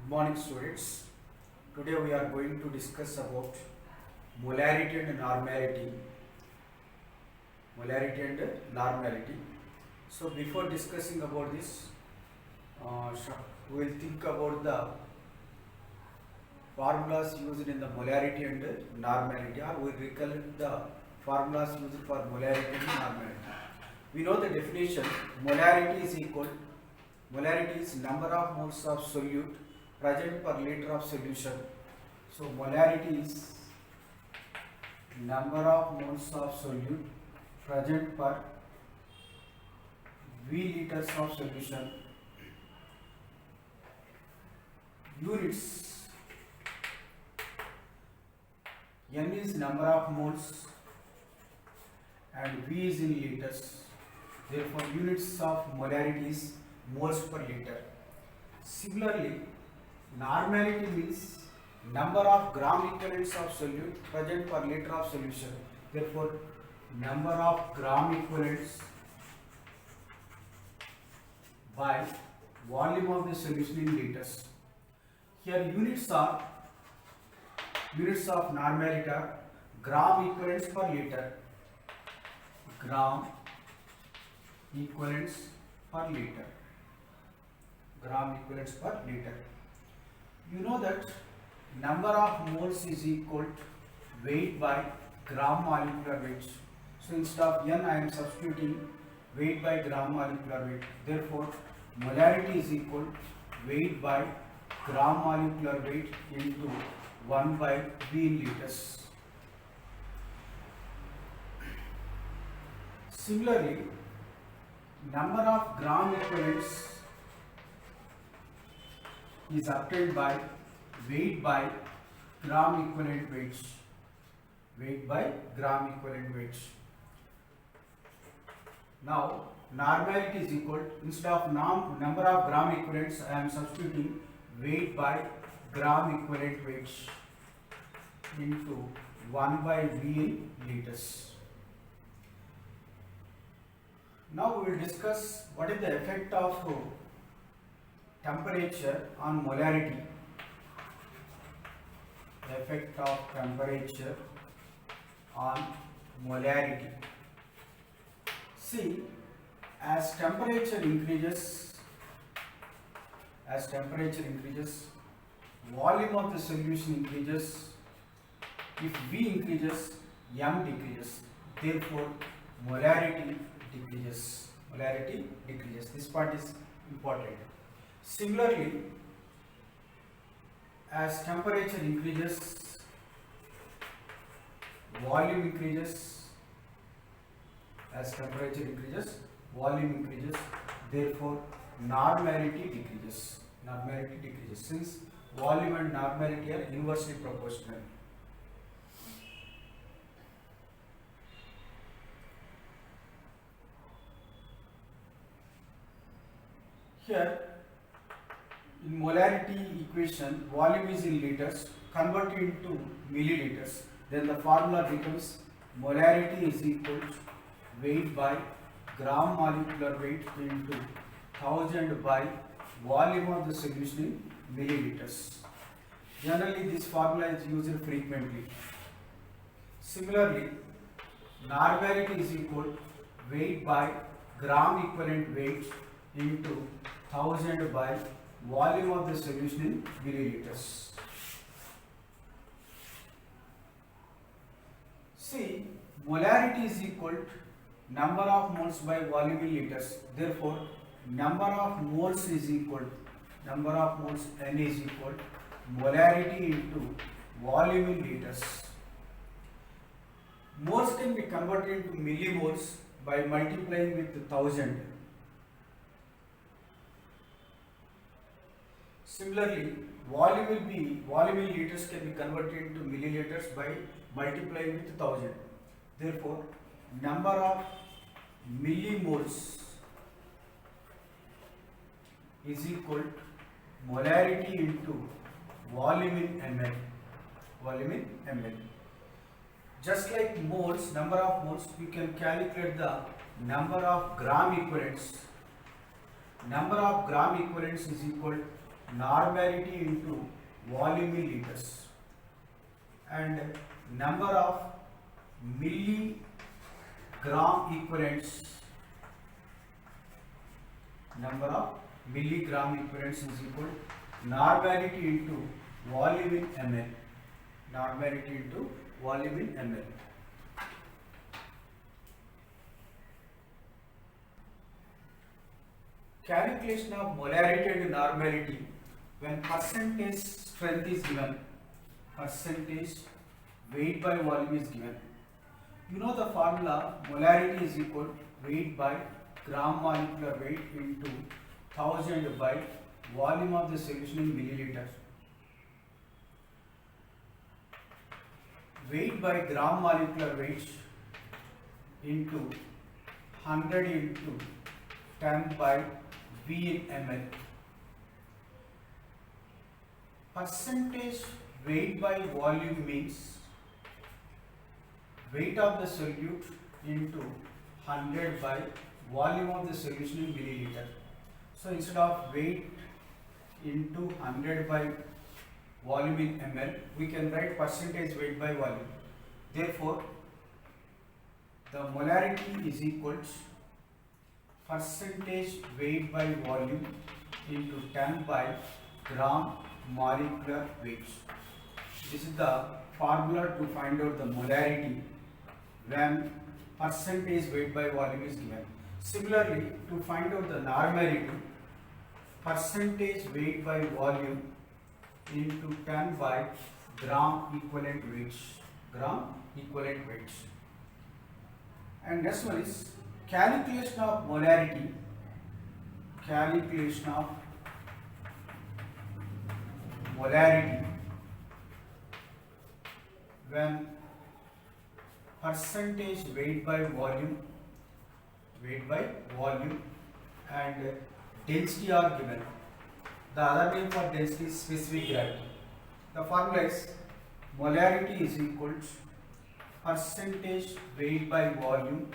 Good morning students. Today we are going to discuss about molarity and normality. Molarity and normality. So before discussing about this, we will think about the formulas used in the molarity and normality, or we recollect the formulas used for molarity and normality. We know the definition. Molarity is number of moles of solute present per liter of solution. So molarity is number of moles of solute present per V liters of solution. Units: N is number of moles and V is in liters. Therefore, units of molarity is moles per liter. Similarly, normality means number of gram equivalents of solute present per liter of solution. Therefore, number of gram equivalents by volume of the solution in liters. Here units of normality are gram equivalents per liter. Gram equivalents per liter. Gram equivalents per liter. You know that number of moles is equal to weight by gram molecular weight. So instead of N, I am substituting weight by gram molecular weight. Therefore, molarity is equal to weight by gram molecular weight into 1 by V in liters. Similarly, number of gram equivalents is obtained by weight by gram equivalent weights. Weight by gram equivalent weights. Now, normality is equal to, instead of number of gram equivalents, I am substituting weight by gram equivalent weights into 1 by V in liters. Now we will discuss what is the effect of temperature on molarity. The effect of temperature on molarity. See, as temperature increases, volume of the solution increases. If V increases, M decreases. Therefore, molarity decreases. This part is important. Similarly, as temperature increases, volume increases. As temperature increases, volume increases. Therefore, normality decreases. Since volume and normality are inversely proportional. Here, in molarity equation, volume is in liters, converted into milliliters. Then the formula becomes molarity is equal to weight by gram molecular weight into 1000 by volume of the solution in milliliters. Generally, this formula is used frequently. Similarly, normality is equal to weight by gram equivalent weight into 1000 by volume of the solution in milliliters. See, molarity is equal to number of moles by volume in liters. Therefore, number of moles is equal to number of moles N is equal to molarity into volume in liters. Moles can be converted into millimoles by multiplying with 1000. Similarly, volume in liters can be converted into milliliters by multiplying with 1000. Therefore, number of millimoles is equal to molarity into volume in ml. Just like moles, number of moles, we can calculate the number of gram equivalents. Number of gram equivalents is equal to normality into volume in liters, and number of milligram equivalents, is equal normality into volume in ml, Calculation of molarity and normality when percentage strength is given, percentage weight by volume is given. You know the formula, molarity is equal weight by gram molecular weight into 1000 by volume of the solution in milliliter. Weight by gram molecular weight into 100 into 10 by V in ml. Percentage weight by volume means weight of the solute into 100 by volume of the solution in milliliter. So instead of weight into 100 by volume in ml, we can write percentage weight by volume. Therefore, the molarity is equals percentage weight by volume into 10 by gram molecular weight. This is the formula to find out the molarity when percentage weight by volume is given. Similarly, to find out the normality, percentage weight by volume into 10 by gram equivalent weights. And next one is calculation of molarity. When percentage weight by volume and density are given. The other name for density is specific gravity. The formula is molarity is equals percentage weight by volume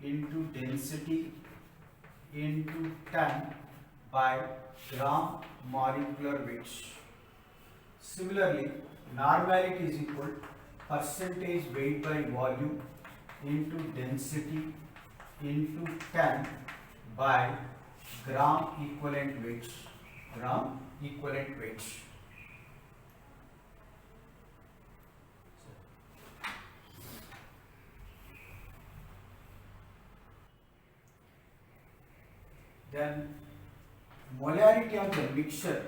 into density into 10 by gram molecular weight. Similarly, normality is equal percentage weight by volume into density into 10 by gram equivalent weight. Then molarity of the mixture.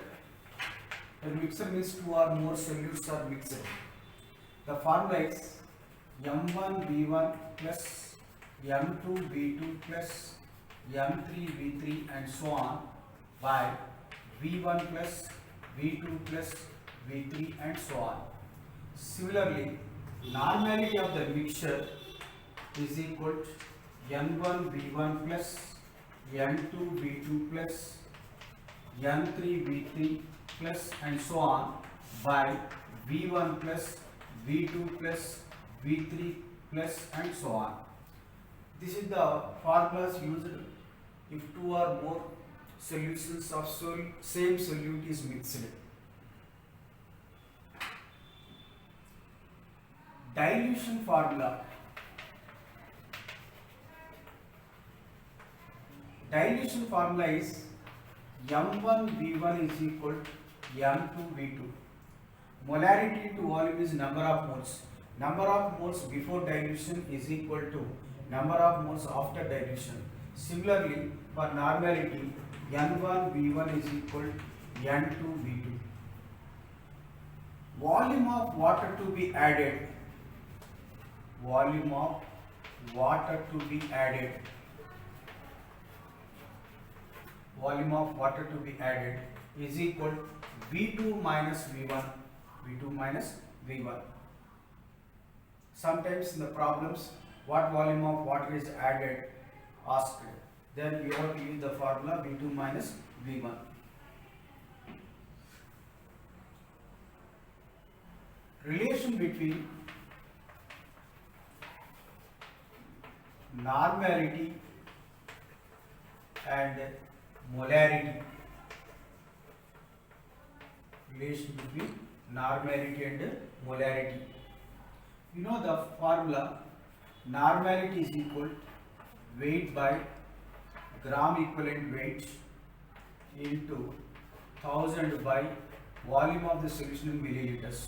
The mixture means two or more solutes are mixed. The formula is M1V1 plus M2V2 plus M3V3 and so on by V1 plus V2 plus V3 and so on. Similarly, normality of the mixture is equal to N1V1 plus N2V2 plus N3V3 plus and so on by V1 plus V2 plus V3 plus and so on. This is the formulas used if two or more solutions of same solute is mixed. Dilution formula. Dilution formula is M1V1 is equal to M2V2. Molarity to volume is number of moles. Number of moles before dilution is equal to number of moles after dilution. Similarly, for normality, N1V1 is equal to N2V2. Volume of water to be added. Volume of water to be added. Volume of water to be added is equal to V2 minus V1. V2 minus V1. Sometimes in the problems, what volume of water is added asked. Then we have to use the formula V2 minus V1. Relation between normality and molarity. relation between normality and molarity. You know the formula, normality is equal weight by gram equivalent weight into 1000 by volume of the solution in milliliters.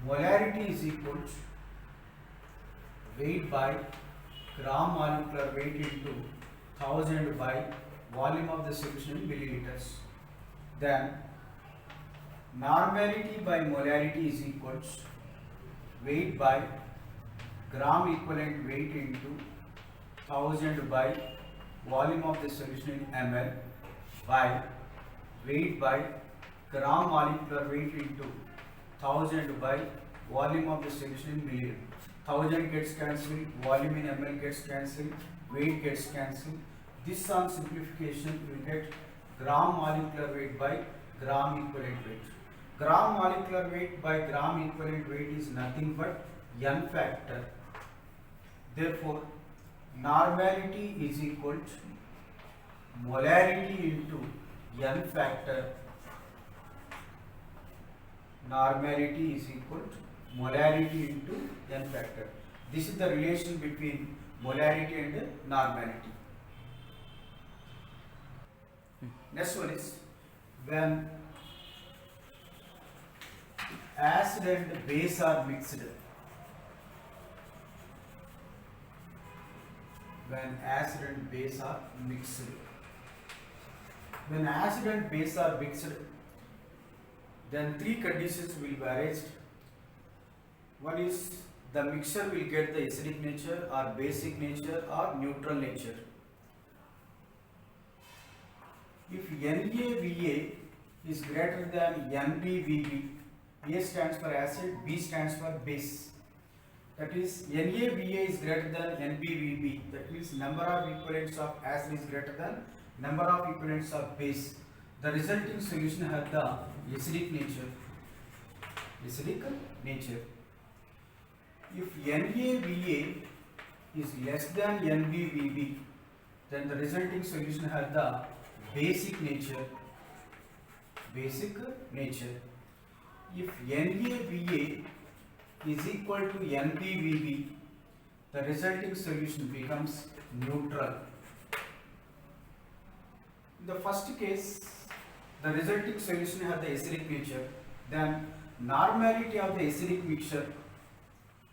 Molarity is equal to weight by gram molecular weight into 1000 by volume of the solution in milliliters. Then normality by molarity is equal to weight by gram equivalent weight into 1000 by volume of the solution in ml by weight by gram molecular weight into 1000 by volume of the solution in milliliter. 1000 gets cancelled, volume in ml gets cancelled, weight gets cancelled. This on simplification you get gram molecular weight by gram equivalent weight. Gram molecular weight by gram equivalent weight is nothing but n factor. Therefore, normality is equal to molarity into n factor. Normality is equal to molarity into n factor. This is the relation between molarity and normality. Next one is when acid and base are mixed. When acid and base are mixed. When acid and base are mixed, then three conditions will be arranged. One is the mixture will get the acidic nature or basic nature or neutral nature. If NaVa is greater than NbVb, A stands for acid, B stands for base. That is, NaVa is greater than NbVb. That means number of equivalents of acid is greater than number of equivalents of base. The resulting solution has the acidic nature. Acidic nature. If NaVa is less than NbVb, then the resulting solution has the basic nature. Basic nature. If NaVa is equal to NbVb, the resulting solution becomes neutral. In the first case, the resulting solution has the acidic nature. Then normality of the acidic mixture.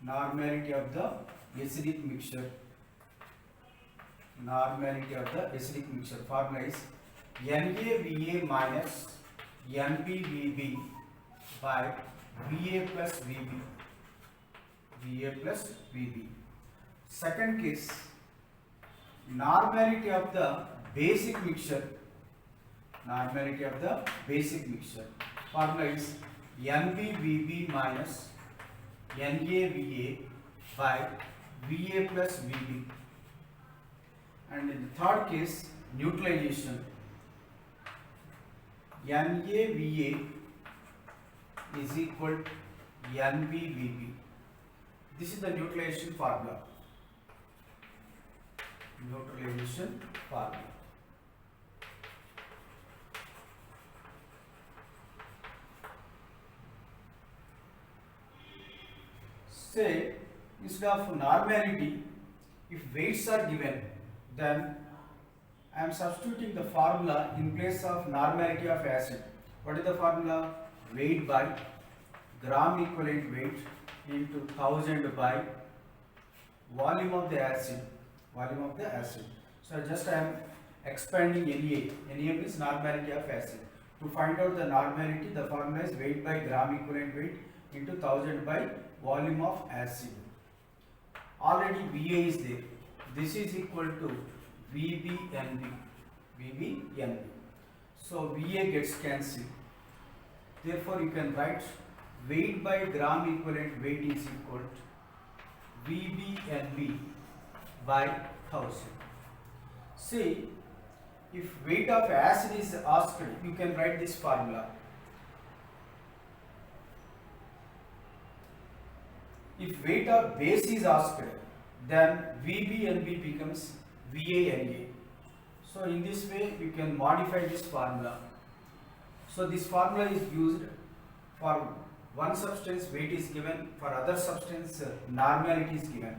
Normality of the acidic mixture. Normality of the acidic mixture. Formula is NaVa minus NbVb by Va plus Vb. Va plus Vb. Second case, normality of the basic mixture. Normality of the basic mixture. Formula is NbVb minus NaVa by Va plus Vb. And in the third case, neutralization. NaVa is equal to NbVb. This is the neutralization formula. Neutralization formula. Say, instead of normality, if weights are given, then I am substituting the formula in place of normality of acid. What is the formula? Weight by gram equivalent weight into 1000 by volume of the acid. Volume of the acid. So just I am expanding Na. Na means normality of acid. To find out the normality, the formula is weight by gram equivalent weight into 1000 by volume of acid. Already Va is there. This is equal to VbNb. VbNb. So Va gets cancelled. Therefore, you can write weight by gram equivalent weight is equal to VbNb by 1000. See, if weight of acid is asked, you can write this formula. If weight of base is asked, then VbNb becomes VaNa. So in this way, you can modify this formula. So this formula is used for one substance weight is given, for other substance normality is given.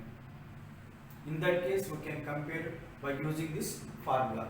In that case we can compare by using this formula.